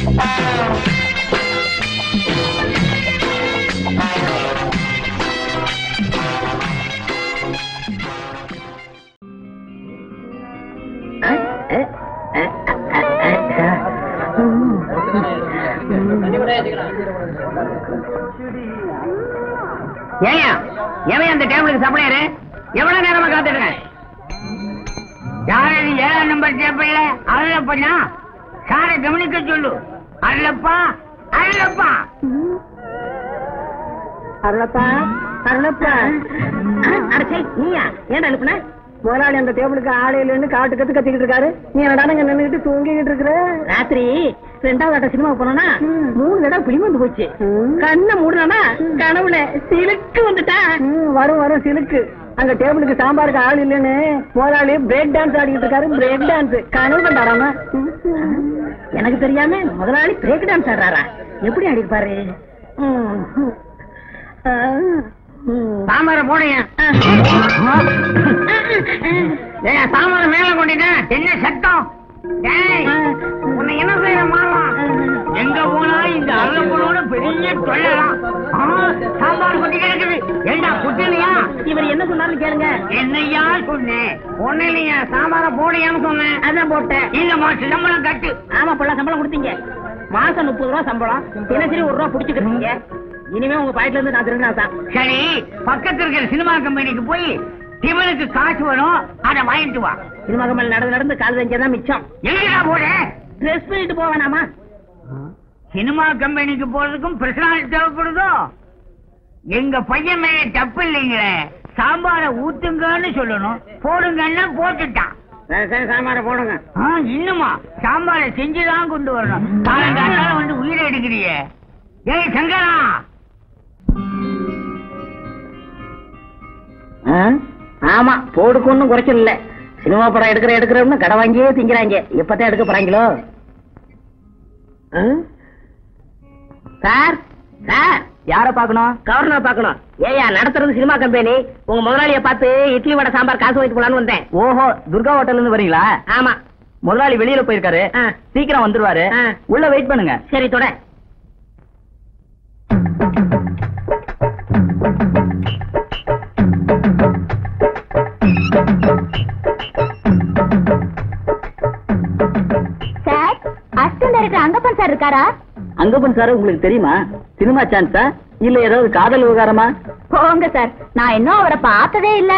ஏன் அந்த டேபிளுக்கு சப்ளையரு எவ்வளவு நேரமா காத்துட்டு யாரு 7ஆம் நம்பர் டேபிள்ல அருளப்பா சாரை கவனிக்க சொல்லு. அருளப்பா அருளப்பா அருளப்பா அருளப்பா அடச்சே நீயா ஏன் அனுப்புன? முதலாளி அந்த டேபிளுக்கு ஆடையில காட்டு கத்து கத்திக்கிட்டு இருக்காரு. நீ என்னடானங்க நின்னுகிட்டு தூங்கிக்கிட்டு இருக்கிற? ராத்திரி 2வது ஆட்ட சினிமாவுக்கு போனா 3 தடவை பிடி வந்து போச்சு. கண்ணை மூடனா கனவுல சிலுக்கு வந்துட்டா. வரும் வரும் சிலுக்கு. அங்க டேபிளுக்கு சாம்பாருக்கு ஆள் இல்லன்னு முதலாளி பிரேக் டான்ஸ் ஆடிக்கிட்டு இருக்காரு. பிரேக் டான்ஸ் கனவு கண்டாராம? எனக்கு தெரியாம முதலாளி பிரேக் டான்ஸ் ஆடுறாரா? எப்படி ஆடிப்பாரு? சாம்பார போடுங்க. சாம்பார மேல கொண்டிட்டேன். என்ன சத்தம்? உன்னை என்ன செய்யற மாமா? எங்க போனா இந்த அருளப்பனோட பெரிய தொல்லலாம். சாம்பார் கொட்டி கிடக்குது. ஏண்டா குட்டிலையா? இவர் என்ன சொன்னாருன்னு கேளுங்க. என்னையா சொன்னேன்? ஒன்னிலையா சாம்பார போடையான்னு சொன்னேன். அதான் போட்டேன். இல்லம்மா சம்பளம் கட்டு. ஆமா பொள்ள சம்பளம் கொடுத்தீங்க. மாசம் 30 ரூபா சம்பளம். தினசரி 1 ரூபா புடிச்சுக்கிறீங்க. இனிமே உங்க பாயிட்ல இருந்து நான் திருநாதான். சரி, பக்கத்துல இருக்கிற சினிமா கம்பெனிக்கு போய் திவனுக்கு காசு வரும், அதை வாங்கிட்டு வா. சினிமா கம்பெனி நடந்து கால் வெஞ்சதான் மிச்சம். எங்கடா போற? ட்ரெஸ் பண்ணிட்டு போவேனாமா? சினிமா கம்பெனிக்கு போறதுக்கும் பிரசனாலிட்டி தேவைப்படுதோ? எங்க பையன் மேல தப்பு இல்லைங்களே. சாம்பார ஊத்துங்கன்னு சொல்லணும், போடுங்கன்னா போட்டுட்டான். சாம்பார போடுங்க. இன்னுமா சாம்பார செஞ்சுதான் கொண்டு வரணும். காலங்காத்தால வந்து உயிரை எடுக்கிறிய. ஏய் சங்கரா, ஆமா போடுக்கு ஒன்னும் குறைச்சல் இல்ல. சினிமா படம் எடுக்கிறோம்னு கடை வாங்கியே திங்கிறாங்க. எப்பதான் எடுக்க போறாங்களோ? சார் சார் யார பாக்கணும்? கவர்னர் பாக்கணும். ஏயா நடத்துறது சினிமா கம்பெனி. உங்க முதலாளிய பார்த்து இட்லி வடை சாம்பார் காசு வைத்து போலான்னு வந்தேன். ஓஹோ, துர்கா ஹோட்டல்ல இருந்து வரீங்களா? ஆமா. முதலாளி வெளியில போயிருக்காரு, சீக்கிரம் வந்துருவாரு. உள்ள வெயிட் பண்ணுங்க. சரி தொட. Sir, assistant director Angappan sir இருக்காரா? அங்கப்பன் சார் உங்களுக்கு தெரியுமா? சினிமா சான்ஸா இல்ல ஏதாவது காதல் விவகாரமா? போங்க சார், நான் இன்னும் அவரை பார்த்ததே இல்ல.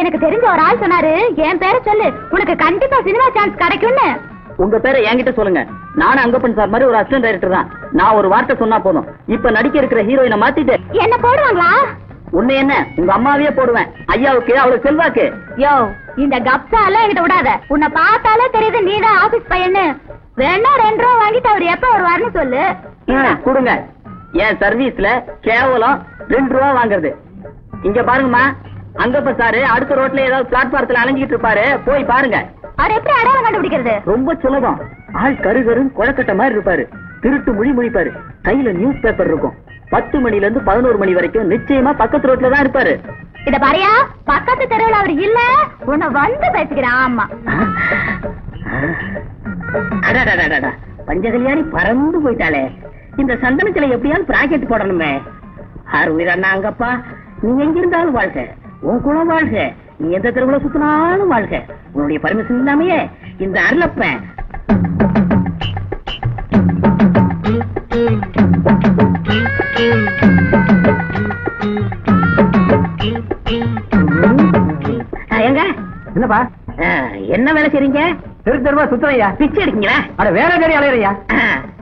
எனக்கு தெரிஞ்ச ஒரு ஆள் சொன்னாரு, என் பேரை சொல்லு, உனக்கு கண்டிப்பா சினிமா சான்ஸ் கிடைக்கும்னு. உங்க பேரை என்கிட்ட சொல்லுங்க. நானும் அங்கப்பன் சார் மாதிரி ஒரு அசிஸ்டன்ட் டைரக்டர் தான். நான் ஒரு வார்த்தை சொன்னா போதும், இப்ப நடிக்க இருக்கிற ஹீரோயினை மாத்திட்டு என்ன போடுவாங்களா? உன்னை என்ன உங்க அம்மாவையே போடுவேன். ஐயாவுக்கு அவளுக்கு செல்வாக்கு. யோ, இந்த கப்சா எல்லாம் என்கிட்ட விடாத. உன்னை பார்த்தாலே தெரியுது நீதான் ஆபீஸ் பையன்னு. வேணா 2 ரூபா வாங்கிட்டு அவர் எப்ப வருவாருன்னு சொல்லு. கொடுங்க. என் சர்வீஸ்ல கேவலம் 2 ரூபா வாங்குறது. இங்க பாருங்கம்மா, அங்கப்ப சாரு அடுத்த ரோட்ல ஏதாவது பிளாட்பாரத்துல அலைஞ்சிட்டு இருப்பாரு, போய் பாருங்க. அவர் எப்படி அடையாளம் கண்டுபிடிக்கிறது? ரொம்ப சுலபம். ஆள் கருகருன்னு குழக்கட்ட மாதிரி இருப்பாரு, திருட்டு மொழி மொழிப்பாரு, கையில நியூஸ் பேப்பர் இருக்கும். 10 மணில இருந்து 11 மணி வரைக்கும் நிச்சயமா பக்கத்து ரோட்ல தான் இருப்பாரு. இத பாரியா, பக்கத்து தெருவில் அவர் இல்ல, உன்னை வந்து பேசிக்கிறேன். ஆமா, பஞ்சகல்யாணி பறந்து போயிட்டாளே. இந்த சந்தனத்துல எப்படியாவது பிராக்கெட் போடணுமே. ஆறு உயிரண்ணா அங்கப்பா, நீ எங்க இருந்தாலும் வாழ்க, உன் குலம் வாழ்க, நீ எந்த தெருவுல சுத்தினாலும் வாழ்க. உன்னுடைய பர்மிஷன் இல்லாமையே இந்த அருளப்பன் எங்க என்னப்பா என்ன வேலை செய்றீங்க? தெரு தெருவா சுத்துறையா? பிச்சை எடுக்கீங்களா? அட வேற தேடி அலையறையா?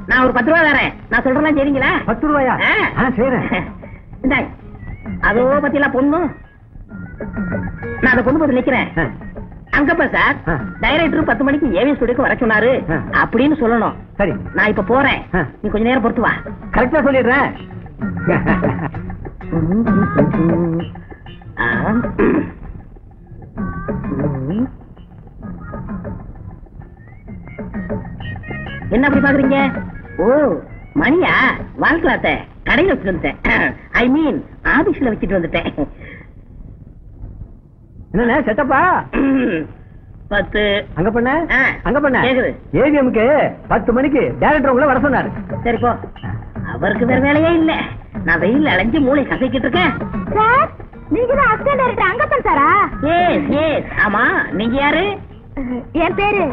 நான் ஒரு 10 ரூபா தரேன், நான் சொல்றேன் சரிங்களா? 10 ரூபாயா? செய்றேன். இந்த அதோ பத்தியெல்லாம் பொண்ணு, நான் அந்த பொண்ணு பத்தி நிக்கிறேன். அங்கப்பா சார், டைரக்டர் 10 மணிக்கு ஏவி ஸ்டுடியோக்கு வர சொன்னாரு அப்படின்னு சொல்லணும். சரி, நான் இப்ப போறேன், நீ கொஞ்ச நேரம் பொறுத்து வா. கரெக்டா சொல்லிடுறேன். என்ன அப்படி பாக்குறீங்க? ஓ மணியா, வாழ்க்கலாத்த கடையில வச்சுட்டு வந்துட்டேன். ஐ மீன் ஆபீஸ்ல வச்சுட்டு வந்துட்டேன். என்ன செட்டப்பா? 10. அங்க பண்ண ஆ. அங்க பண்ண கேக்குது. ஏவிஎம்க்கு 10 மணிக்கு டைரக்டர் உங்களை வர சொன்னாரு. சரி போ. அவருக்கு வேற வேலையே இல்ல. நான் வெயில்ல அலைஞ்சு மூளை கசக்கிட்டு இருக்கேன். சார் நீங்க தான் அசிஸ்டன்ட் டைரக்டர் அங்கப்பன் சாரா? ஏஸ் ஆமா. நீங்க யாரு? என் பேரு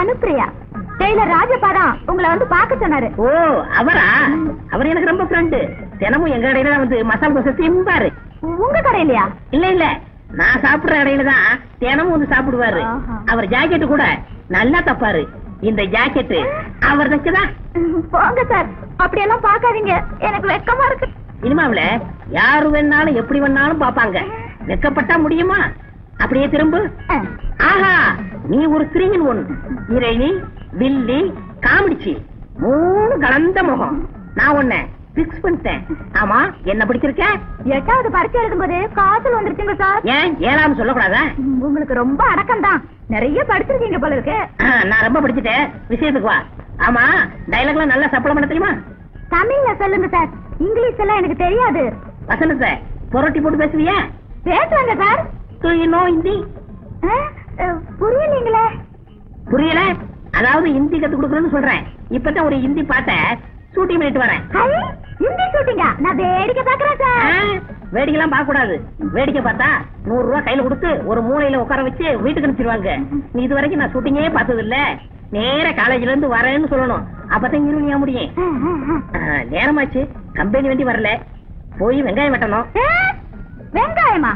அனுப்பிரியா. டெய்லர் ராஜபாதா உங்களை வந்து பார்க்க சொன்னாரு. ஓ அவரா? அவர் எனக்கு ரொம்ப ஃப்ரெண்டு. தினமும் எங்க கடையில வந்து மசாலா தோசை திம்பாரு. உங்க கடையிலயா? இல்ல நான் சாப்பிடுற கடையில தான் தினமும் வந்து சாப்பிடுவாரு. ஆஹா. அவர் ஜாக்கெட் கூட நல்லா தப்பாரு. இந்த ஜாக்கெட் அவர் தைச்சதா? போங்க சார், அப்படியெல்லாம் பார்க்காதீங்க, எனக்கு வெக்கமா இருக்கு. இனிமாவில யாரு வேணாலும் எப்படி வேணாலும் பாப்பாங்க. வெக்கப்பட்டா முடியுமா? அப்படியே திரும்ப. ஆஹா, நீ ஒரு 3-in-1. இறைனி, வில்லி, காமெடிச்சி, 3 கலந்த முகம். நான் உன்னை பிக்ஸ் பண்ணிட்டேன். ஆமா, என்ன படிச்சிருக்க? 8வது பரீட்சை எழுதும்போது காசல் வந்துருச்சுங்க சார். ஏன் 7ஆம் சொல்லக்கூடாதா? உங்களுக்கு ரொம்ப அடக்கம் தான், நிறைய படிச்சிருக்கீங்க போல இருக்கு. நான் ரொம்ப படிச்சுட்டேன். விஷயத்துக்கு வா. ஆமா, டைலாக்லாம் நல்லா சப்பளம் பண்ண தெரியுமா? தமிழ்ல சொல்லுங்க சார், இங்கிலீஷ் எல்லாம் எனக்கு தெரியாது. வசனத்தை புரட்டி போட்டு பேசுவியா? பேசுவாங்க சார். ஹிந்தி புரியலீங்களே. புரியல? அதாவது ஹிந்தி கத்து கொடுக்கணும்னு சொல்றேன். இப்பதான் ஒரு ஹிந்தி பாட்ட ஷூட்டிங் பண்ணிட்டு வரேன். ஹிந்தி ஷூட்டிங்கா? நான் வேடிக்கை பாக்குறேன் சார். வேடிக்கைலாம் பார்க்க கூடாது. வேடிக்கை பார்த்தா 100 ரூபாய் கையில கொடுத்து ஒரு மூலையில உட்கார வச்சு வீட்டுக்கு அனுப்பிச்சிருவாங்க. நீ இது வரைக்கும் நான் ஷூட்டிங்கே பார்த்தது இல்ல. நேர காலேஜ்ல இருந்து வரேன்னு சொல்லணும். அப்பதான் இருவனியா முடியும். நேரமாச்சு, கம்பெனி வண்டி வரல. போய் வெங்காயம் வெட்டணும். வெங்காயமா?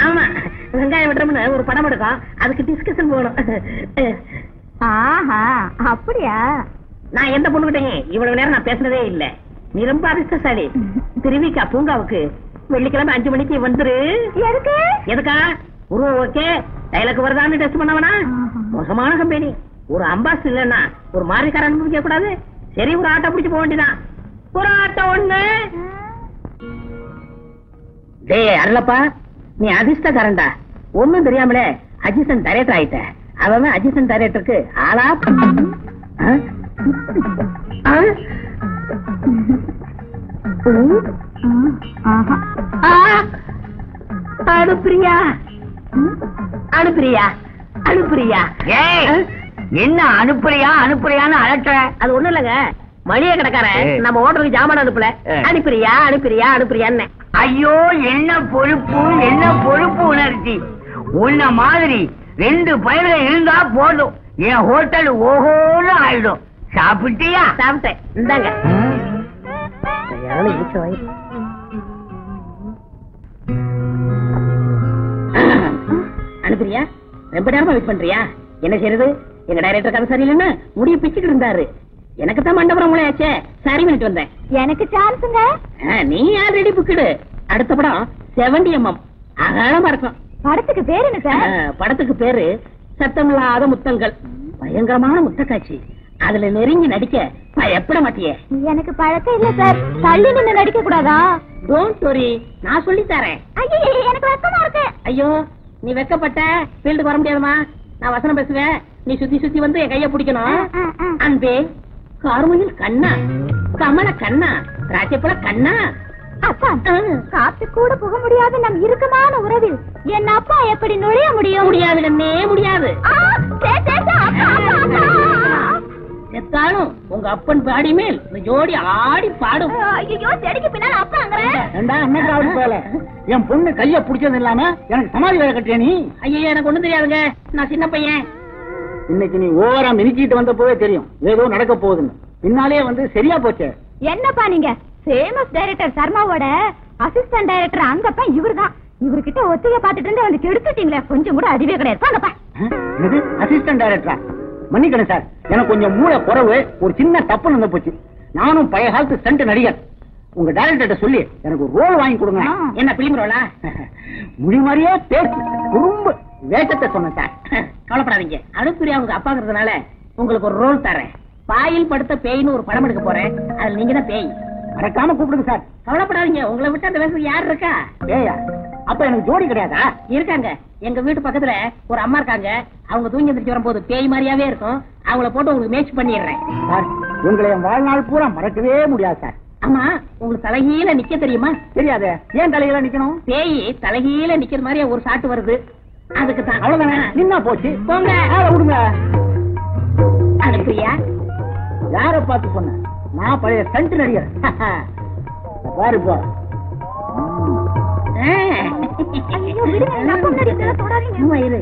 ஆமா, வெங்காயம் வெட்டணும்னு ஒரு படம் எடுக்கும். அதுக்கு டிஸ்கஷன் போகணும். ஆஹா, அப்படியா? நான் எந்த பொண்ணுகிட்டேங்க இவ்வளவு நேரம் நான் பேசுனதே இல்ல. நீ ரொம்ப அதிர்ஷ்டசாலி. திருவிக்கா பூங்காவுக்கு வெள்ளிக்கிழமை 5 மணிக்கு வந்துரு. எதுக்கு? எதுக்கா? உருவம் ஓகே, டைலாக் வருதான்னு டெஸ்ட் பண்ணவனா? மோசமான கம்பெனி. ஒரு அம்பாஸ் இல்லன்னா ஒரு மாறிக்கார அனுபவிக்க கூடாது. சரி, ஒரு ஆட்டோ பிடிச்சு போக வேண்டியதான். ஒரு ஆட்டோ ஒண்ணு. டேய் அருளப்பா, நீ அதிர்ஷ்டக்காரன்டா. ஒண்ணும் தெரியாமலே அசிஸ்டன்ட் டைரக்டர் ஆயிட்ட. அவன் அசிஸ்டன்ட் டைரக்டருக்கு ஆளா? அனுப்பிரியா அனுப்பிரியா அனுப்பிரியா? என்ன அனுப்புறியான்னு அலட்ட? அது ஒண்ணு இல்லங்க, மளிகை கடைக்காரன் நம்ம ஹோட்டலுக்கு ஜாமான் அனுப்பல. அனுப்பிரியா அனுப்பிரியா அனுப்பிரியான்னு. ஐயோ, என்ன பொறுப்பு உணர்ச்சி. உன்ன மாதிரி 2 பயில இருந்தா போதும், என் ஹோட்டல் ஓஹோன்னு ஆயிடும். சாப்பிட்டியா? சாப்பிட்டேன். இந்தாங்க. அனுப்பிரியா, ரொம்ப நேரமா வெயிட் பண்றியா? என்ன செய்யறது? எங்க டைரக்டர் கதை சரியில்லைன்னு முடிய பிச்சுட்டு இருந்தாரு. எனக்கு தான் மண்டபம் மூளையாச்சே, சரி பண்ணிட்டு வந்தேன். எனக்கு சான்ஸுங்க. நீ ஆல்ரெடி புக்கிடு. அடுத்த படம் 70mm அகலமா இருக்கும். படத்துக்கு பேரு என்ன சார்? படத்துக்கு பேரு சத்தமில்லாத முத்தங்கள். பயங்கரமான முத்தக்காட்சி. அதுல நெருங்கி நடிக்க பயப்பட மாட்டியே? எனக்கு பழக்கம் இல்ல சார். தள்ளி நின்னு நடிக்க கூடாதா? டோன்ட் வரி, நான் சொல்லி தரேன். ஐயோ, எனக்கு வெக்கமா இருக்கு. ஐயோ, நீ வெக்கப்பட்ட ஃபீல்டுக்கு வர முடியாதுமா. நான் வசனம் பேசுவேன், நீ சுத்தி சுத்தி வந்து என் கைய பிடிக்கணும். அன்பே கார்முகில் கண்ணா, கமல கண்ணா, ராஜப்பட கண்ணா. அப்பா, காத்து கூட புக முடியாத நம் இறுக்கமான உறவில் என் அப்பா எப்படி நுழைய முடியும்? முடியாது கண்ணே, முடியாது. செத்தாலும் உங்க அப்பன் பாடி மேல் ஜோடி ஆடி பாடும். ஐயோ, செடிக்கு பின்னால அப்பாங்கறேன். ஏண்டா அண்ணாவது போல என் பொண்ணு கைய பிடிச்சது இல்லாம எனக்கு சமாதி வேலை கட்டிய நீ? ஐயோ, எனக்கு ஒண்ணும் தெரியாதுங்க, நான் சின்ன பையன். இன்னைக்கு நீ ஓவரா மினிக்கிட்டு வந்த போதே தெரியும் ஏதோ நடக்க போகுதுன்னு. பின்னாலே வந்து சரியா போச்சு. என்னப்பா நீங்க ஃபேமஸ் டைரக்டர் சர்மாவோட அசிஸ்டன்ட் டைரக்டர் அங்கப்பா இவர்தான். இவர்கிட்ட ஒத்திகை பாத்துட்டு இருந்து வந்து கெடுத்துட்டீங்களே, கொஞ்சம் கூட அறிவே கிடையாது. வாங்கப்பா. இது அசிஸ்டன்ட் டைரக்டரா? மன்னிக்கணும் சார், எனக்கு கொஞ்சம் மூளை குறவு, ஒரு சின்ன தப்பு நடந்து போச்சு. நானும் பழைய காலத்து ஸ்டண்ட் நடிகர். உங்க டைரக்டர்கிட்ட சொல்லி எனக்கு ஒரு ரோல் வாங்கி கொடுங்க. என்ன பிலிம் ரோலா? முடி மாதிரியே பேசு குறும்பு வேஷத்தை சொன்னேன் சார். கவலைப்படாதீங்க, அனுப்பிரியா உங்க அப்பாங்கிறதுனால உங்களுக்கு ஒரு ரோல் தரேன். பாயில் படுத்த பேய்னு ஒரு படம் எடுக்க போறேன். அதுல நீங்க தான் பேய். மறக்காம கூப்பிடுங்க சார். கவலைப்படாதீங்க, உங்களை விட்டு அந்த வேஷம் யார் இருக்கா? ஏயா, அப்ப எனக்கு ஜோடி கிடையாதா? இருக்காங்க. எங்க வீட்டு பக்கத்துல ஒரு அம்மா இருக்காங்க. அவங்க தூங்கி எந்திரிச்சு வரும்போது பேய் மாதிரியாவே இருக்கும். அவங்கள போட்டு உங்களுக்கு மேட்ச் பண்ணிடுறேன். சார், உங்களை என் வாழ்நாள் பூரா மறக்கவே முடியாது சார். ஆமா, உங்களுக்கு தலைகீழ நிக்க தெரியுமா? தெரியாது. ஏன் தலையில நிக்கணும்? பேய் தலைகீழ நிக்கிற மாதிரி ஒரு சாட்டு வருது. அதுக்கு தான். அவ்வளவுதானே, நின்னா போச்சு. போங்க. விடுங்க. அனுப்பியா? யார பார்த்து சொன்ன? நான் பழைய ஸ்டண்ட் நடிகர். பாரு போ. ஐயோ, விடுங்க, எங்க அப்பா முன்னாடி இதெல்லாம் தொடாதீங்க. சும்மா இரு.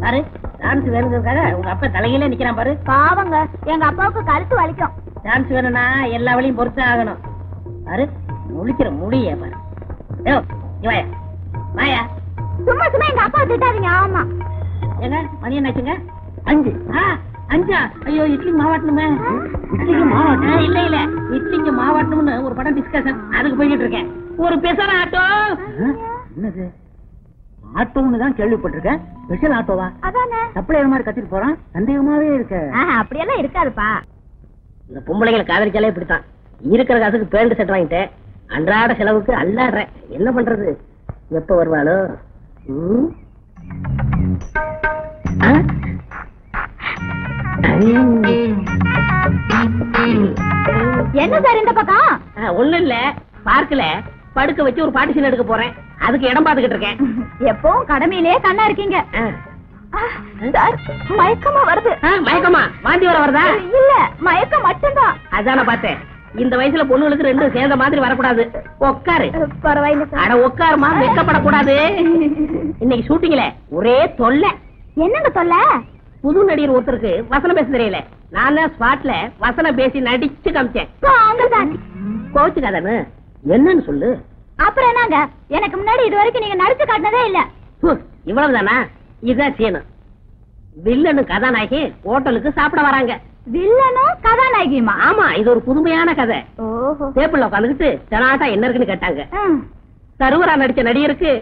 பாரு, டான்ஸ் வேணுங்கிறதுக்காக உங்க அப்பா தலையில நிக்கிறான் பாரு. பாவங்க, எங்க அப்பாவுக்கு கழுத்து வலிக்கும். டான்ஸ் வேணும்னா எல்லா வழியும் பொறுத்து ஆகணும். பாரு, முழிக்கிற முடிய பாரு. ஏய், இங்க வாயா. வாயா. சும்மா சும்மா எங்க அப்பா திட்டாதீங்க. ஆமா. ஏங்க, மணி என்னாச்சுங்க? 5. 5. ஐயோ, இட்லி மாவாட்டணுமே. இட்லிக்கு மாவாட்டு? இல்ல இல்ல, இட்லிக்கு மாவாட்டணும்னு ஒரு படம் டிஸ்கஷன், அதுக்கு போய்கிட்டு இருக்கேன். ஒரு பெசர ஆட்டோ. என்னது? ஆட்டோன்னு தான் கேள்விப்பட்டிருக்கேன். ஸ்பெஷல் ஆட்டோவா? அதானே. சப்ளையர் மாதிரி கத்திட்டு போறான். சந்தேகமாவே இருக்கு. அப்படியெல்லாம் இருக்காதுப்பா. இந்த பொம்பளைங்களை காதலிச்சாலே இப்படித்தான். இருக்கிற காசுக்கு பேண்ட் செட் வாங்கிட்டேன். அன்றாட செலவுக்கு அல்லாடுறேன். என்ன பண்றது? எப்ப வருவாளோ? என்ன சார் இந்த பக்கம்? ஒண்ணும் இல்ல, பார்க்கல படுக்க வச்சு ஒரு பார்ட்டிஷன் எடுக்க போறேன். அதுக்கு இடம் பாத்துக்கிட்டு இருக்கேன். எப்பவும் கடமையிலே கண்ணா இருக்கீங்க. சார், மயக்கமா வருது. மயக்கமா? வாந்தி வர வருதா? இல்ல, மயக்கம் மட்டும்தான். அதான பார்த்தேன். இந்த வயசுல பொண்ணுங்களுக்கு ரெண்டும் சேர்ந்த மாதிரி வரக்கூடாது. உட்காரு. பரவாயில்ல சார். அட உட்காருமா, வெக்கப்படக்கூடாது. இன்னைக்கு ஷூட்டிங்ல ஒரே தொல்லை. என்னங்க தொல்லை? புது நடிகர் ஒருத்தருக்கு வசனம் பேச தெரியல. நான் ஸ்பாட்ல வசனம் பேசி நடிச்சு காமிச்சேன். கோச்சுக்காதன்னு என்னன்னு சொல்லு. அப்புறம் என்னங்க, எனக்கு முன்னாடி இது வரைக்கும் நீங்க நடிச்சு காட்டினதே இல்ல. இவ்வளவுதானா? இதுதான் செய்யணும். வில்லனு கதாநாயகி ஹோட்டலுக்கு சாப்பிட வராங்க. வில்லனும் கதாநாயகியுமா? ஆமா, இது ஒரு புதுமையான கதை. ஓஹோ. டேபிள்ல உட்காந்துக்கிட்டு ஜனாட்டா என்ன இருக்குன்னு கேட்டாங்க. சர்வரா நடிச்ச நடிகருக்கு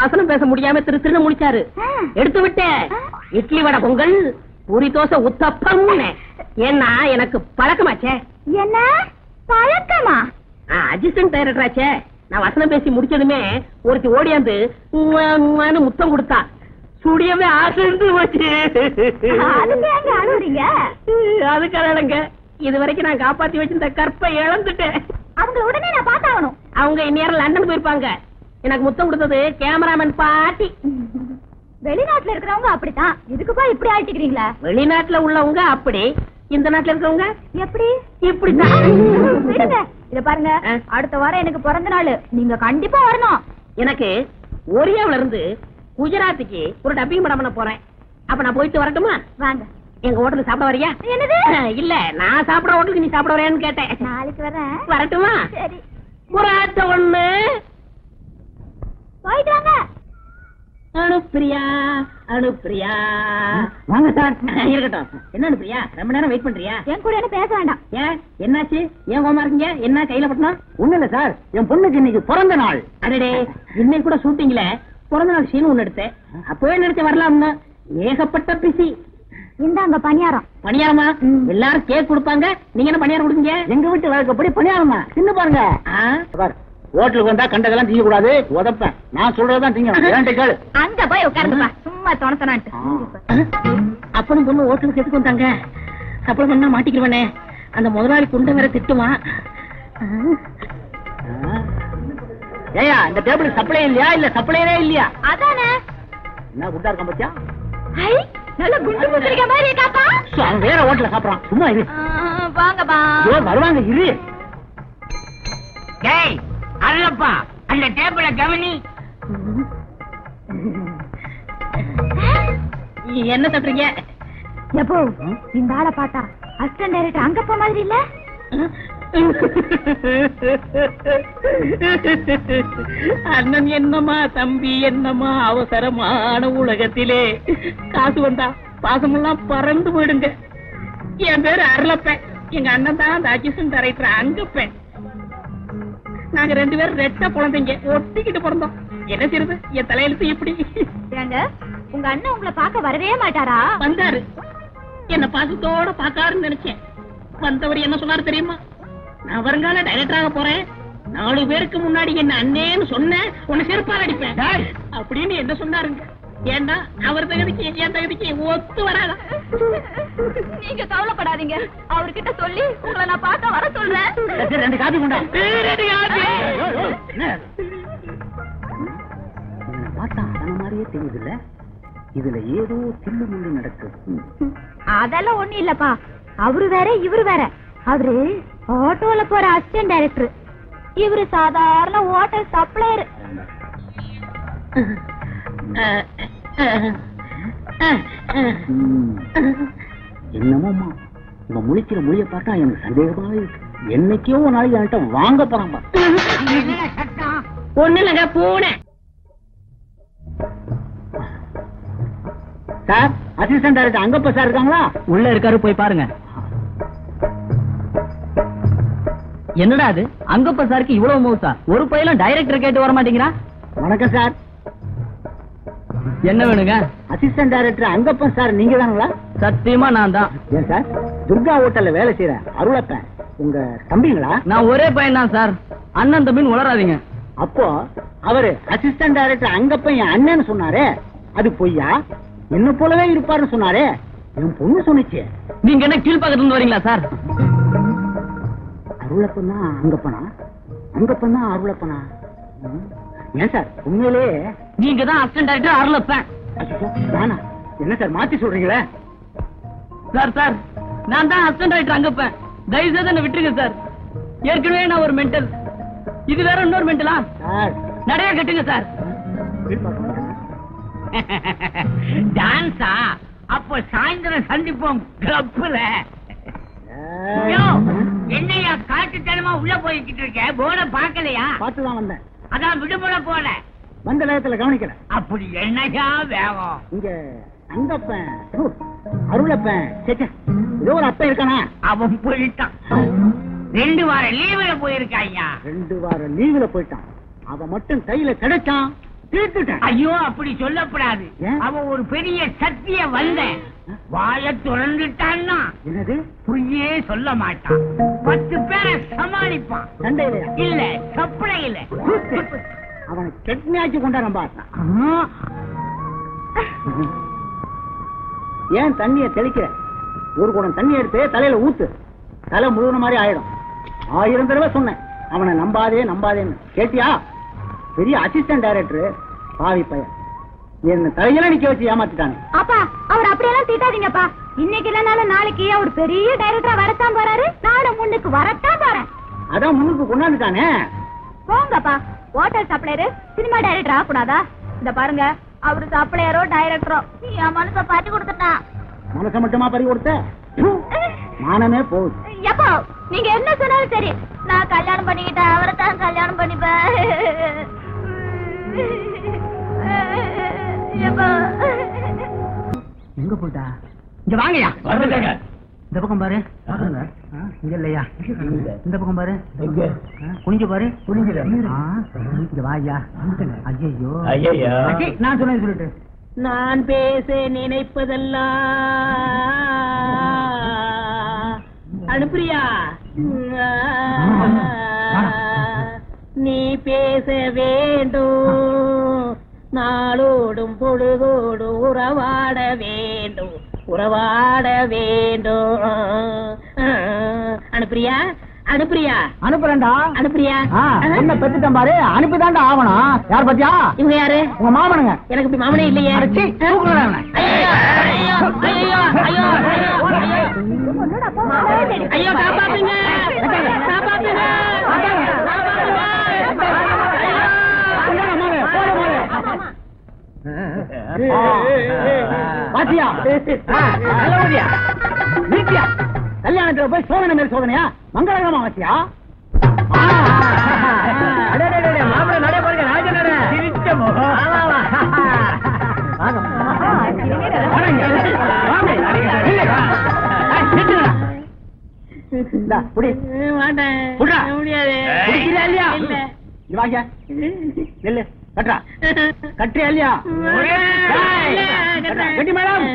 வசனம் பேச முடியாம திருன்னு முடிச்சாரு. எடுத்து விட்டேன். இட்லி வடை பொங்கல், பூரி தோசை உத்தப்பம். ஏன்னா எனக்கு பழக்கமாச்சே. என்ன பழக்கமா? அசிஸ்டன்ட் டைரக்டர் ஆச்சே. நான் வசனம் பேசி முடிச்சதுமே ஒருத்தி ஓடியாந்து முத்தம் கொடுத்தா. சுடியவே ஆசைந்து போச்சு. அதுக்காக இது வரைக்கும் நான் காப்பாத்தி வச்சிருந்த கற்பை இழந்துட்டேன். அவங்க உடனே நான் பார்த்தாகணும். அவங்க இந்நேரம் லண்டன் போயிருப்பாங்க. எனக்கு முத்தம் கொடுத்தது கேமராமேன் பாட்டி. வெளிநாட்டுல இருக்கிறவங்க அப்படித்தான். இதுக்குப்பா இப்படி ஆயிட்டுக்கிறீங்களா? வெளிநாட்டுல உள்ளவங்க அப்படி, இந்த நாட்டுல இருக்கிறவங்க எப்படி? இப்படித்தான். விடுங்க. இத பாருங்க, அடுத்த வாரம் எனக்கு பிறந்த நாள். நீங்க கண்டிப்பா வரணும். எனக்கு ஒரியாவில இருந்து குஜராத்துக்கு ஒரு டப்பிங் படம் பண்ண போறேன். அப்ப நான் போயிட்டு வரட்டுமா? வாங்க. எங்க ஹோட்டலுக்கு சாப்பிட வரியா? என்னது? இல்ல, நான் சாப்பிட ஹோட்டலுக்கு நீ சாப்பிட வரையான்னு கேட்டேன். நாளைக்கு வரேன். வரட்டுமா? சரி. ஒரு ஆட்ட ஒண்ணு. போயிட்டு வாங்க. அனுப்பிரியா, அனுப்பிரியா. வாங்க சார். இருக்கட்டும். என்ன அனுப்பிரியா, ரொம்ப நேரம் வெயிட் பண்றியா? என் கூட என்ன பேச வேண்டாம். ஏன், என்னாச்சு? ஏன் கோமா இருக்கீங்க? என்ன கையில பட்டணும்? ஒண்ணு இல்ல சார், என் பொண்ணுக்கு இன்னைக்கு பிறந்த நாள். அடடே, இன்னைக்கு கூட ஷூட்டிங்ல பிறந்த நாள் சீன் ஒண்ணு எடுத்தேன். அப்பவே நினைச்ச வரலாம்னு. ஏகப்பட்ட பிசி. இந்தாங்க பணியாரம். பணியாரமா? எல்லாரும் கேக் கொடுப்பாங்க, நீங்க என்ன பணியாரம் கொடுங்க? எங்க வீட்டு வழக்கப்படி பணியாரமா? தின்னு பாருங்க. ஹோட்டலுக்கு வந்தா கண்டதெல்லாம் திங்க கூடாது. உதப்பேன். நான் சொல்றதுதான் திங்க. அங்க போய் உட்காருங்கப்பா. சும்மா தொணத்தனான்ட்டு. அப்பனும் பொண்ணு ஹோட்டலுக்கு எதுக்கு வந்தாங்க? சப்பளம் பண்ணா மாட்டிக்கிறவனே. அந்த முதலாளி குண்டை வேற திட்டுவான். ஏயா, இந்த டேபிள் சப்ளை இல்லையா? இல்ல சப்ளையரே இல்லையா? அதானே. என்ன குண்டா இருக்கான் பத்தியா? நல்ல குண்டு முத்திரிக்க மாதிரி இருக்காப்பா. அவன் வேற ஹோட்டல்ல சாப்பிடறான். சும்மா இரு. வாங்கப்பா. வருவாங்க, இரு. டேய் அல்லப்பா, அந்த டேபிள கவனி. என்ன சொல்றீங்க? எப்போ இந்த ஆளை பார்த்தா அசிஸ்டன்ட் டைரக்டர் அங்கப்பா மாதிரி இல்ல? அண்ணன் என்னமா, தம்பி என்னமா, அவசரமான உலகத்திலே காசு வந்தா பாசமெல்லாம் பறந்து போயிடுங்க. என் பேரு அருளப்பேன். எங்க அண்ணன் தான் அந்த அசிஸ்டன்ட் டைரக்டர் அங்கப்பேன். நாங்க 2 பேரும் ரெட்ட குழந்தைங்க, ஒட்டிக்கிட்டு பிறந்தோம். என்ன செய்யுது, என் தலையெழுத்து இப்படி. ஏங்க, உங்க அண்ணன் உங்களை பார்க்க வரவே மாட்டாரா? வந்தாரு. என்ன பாசத்தோட பாக்காருன்னு நினைச்சேன். வந்தவர் என்ன சொன்னாரு தெரியுமா? நான் வருங்கால டைரக்டராக போறேன். 4 பேருக்கு முன்னாடி என்ன அண்ணேன்னு சொன்ன உன்னை செருப்பால் அடிப்பேன் அப்படின்னு என்ன சொன்னாருங்க. ஏன்னா அவர் தகுதிக்கு என் தகுதிக்கு ஒத்து வராதா? நீங்க கவலைப்படாதீங்க. அவர்கிட்ட சொல்லி உங்களை நான் பார்க்க வர சொல்றேன். 2 காபி கொண்டா. ரெண்டு காபி. பார்த்தா அதன மாதிரி மாதிரியே தெரியுதுல்ல, இதுல ஏதோ தில்லு முள்ளு நடக்குது. அதெல்லாம் ஒண்ணு இல்லப்பா, அவரு வேற இவரு வேற. அவரு ஆட்டோல போற அசிஸ்டன்ட் டைரக்டர், இவரு சாதாரண ஹோட்டல் சப்ளையர். என்னமோமா இவ முழிக்கிற மொழிய பார்த்தா எனக்கு சந்தேகமாவே இருக்கு. என்னைக்கோ ஒரு நாளைக்கு என்கிட்ட வாங்க போறான். ஒண்ணு இல்லங்க, பூனை. சார், அசிஸ்டன்ட் டைரக்டர் அங்கப்ப சார் இருக்காங்களா? உள்ள இருக்காரு, போய் பாருங்க. என்னடா அது, அங்கப்ப சாருக்கு இவ்வளவு மோசா? ஒரு பையலும் டைரக்டர் கேட்டு வர மாட்டேங்கிறா. வணக்கம் சார். என்ன வேணுங்க? அசிஸ்டன்ட் டைரக்டர் அங்கப்பன் சார் நீங்க தானுங்களா? சத்தியமா நான் தான். ஏன் சார், துர்கா ஹோட்டல்ல வேலை செய்யற அருளப்பன் உங்க தம்பிங்களா? நான் ஒரே பையன் தான் சார், அண்ணன் தம்பின்னு உளராதீங்க. அப்போ அவரு அசிஸ்டன்ட் டைரக்டர் அங்கப்பன் என் அண்ணன் சொன்னாரே, அது பொய்யா? என்ன போலவே இருப்பாருன்னு சொன்னாரே, என் பொண்ணு சொன்னிச்சு. நீங்க என்ன கீழ்பக்கத்துல இருந்து வரீங்களா சார்? அருளப்பன் தான் அங்கப்பனா, அங்கப்பன் தான் அருளப்பனா? ஏன் சார் உண்மையிலே நீங்க தான் அசிஸ்டன்ட் டைரக்டர் அருளப்பன்? நானா? என்ன சார் மாத்தி சொல்றீங்களே? சார் சார், நான் தான் அசிஸ்டன்ட் டைரக்டர் அங்கப்பன். தயவு செய்து என்ன விட்டுருங்க சார். ஏற்கனவே நான் ஒரு மென்டல், இது வேற இன்னொரு மென்டலா? சார் நிறைய கட்டுங்க சார். டான்ஸா? அப்ப சாயந்தரம் சந்திப்போம் கிளப்ல. என்னையா காட்டுத்தனமா உள்ள போய்கிட்டு இருக்க? போன பாக்கலையா? பார்த்துதான் வந்தேன். அதான் விடுமுறை போல வந்த நேரத்துல கவனிக்கல. அப்படி என்னையா வேகம்? இங்க அங்கப்பன் அருளப்பன் சேச்சே, ஏதோ ஒரு அப்பன் இருக்கானா? அவன் போயிட்டான். 2 வார லீவுல போயிருக்காயா? 2 வார லீவுல போயிட்டான். அவன் மட்டும் கையில கிடைச்சான், தீர்த்துட்டேன். ஐயோ, அப்படி சொல்லப்படாது. ஏன்? அவன் ஒரு பெரிய சக்திய வந்த வாய திறந்துட்டான்னா என்னது? பொய்யே சொல்ல மாட்டான். 10 பேரை சமாளிப்பான். சண்டையிலையா? இல்ல, சப்ளையில. அவனை கெட்னியாச்சு கொண்டாட பார்த்தான். ஏன் தண்ணிய தெளிக்கிற? ஒரு குடம் தண்ணி எடுத்து தலையில ஊத்து, தலை முழுவன மாதிரி ஆயிடும். 1000 தடவை சொன்னேன் அவனை நம்பாதே நம்பாதேன்னு. கேட்டியா? பெரிய அசிஸ்டன்ட் டைரக்டர் பாவி பையன் என்ன தலையில நிக்க வச்சு ஏமாத்திட்டானே. அப்பா, அவர் அப்படியெல்லாம் திட்டாதீங்கப்பா. இன்னைக்கு இல்லனாலும் நாளைக்கு அவர் பெரிய டைரக்டரா வரத்தான் போறாரு. நானும் முன்னுக்கு வரத்தான் போறேன். அதான் முன்னுக்கு கொண்டாந்துட்டானே. போங்கப்பா, ஹோட்டல் சப்ளையர் சினிமா டைரக்டர் ஆகக்கூடாதா? இந்த பாருங்க, அவரு சப்ளையரோ டைரக்டரோ என் மனச பாட்டி கொடுத்துட்டான். மனசை மட்டுமா பறி கொடுத்த? மானமே போகுது. எப்போ நீங்க என்ன சொன்னாலும் சரி, நான் கல்யாணம் பண்ணிக்கிட்டேன், அவரை தான் கல்யாணம் பண்ணிப்பேன். எங்க போட்டா? இங்க வாங்கயா. இந்த பக்கம் பாரு. இங்க இல்லையா? இந்த பக்கம் பாரு. குனிஞ்சு பாரு. இங்க வாயா. ஐயோ, நான் சொன்னேன் சொல்லிட்டு. நான் பேச நினைப்பதெல்லாம் அனுப்பிரியா, நீ பேச வேண்டும். நாளோடும் பொழுதோடும் உறவாட வேண்டும், உறவாட வேண்டும். அனுப்பிரியா, அனுப்பிரியா? அனுப்புறேன்டா. அனுப்பிரியா? என்ன பெத்துட்டேன் பாரு, அனுப்பிதான்டா ஆவணும். யார் பத்தியா? இவங்க யாரு? உங்க மாமனுங்க. எனக்கு இப்படி மாமனே இல்லையே. ஐயோ, காப்பாத்துங்க, காப்பாத்துங்க. பாத்தியா? நிறுத்தியா? கல்யாணத்துல போய் சோதனை மேல் சோதனையா? மங்களகரமா வாசியா? மாப்பிள்ள நடை போடுங்க. கட்டுறியா இல்லையா? கட்டி மேடம்,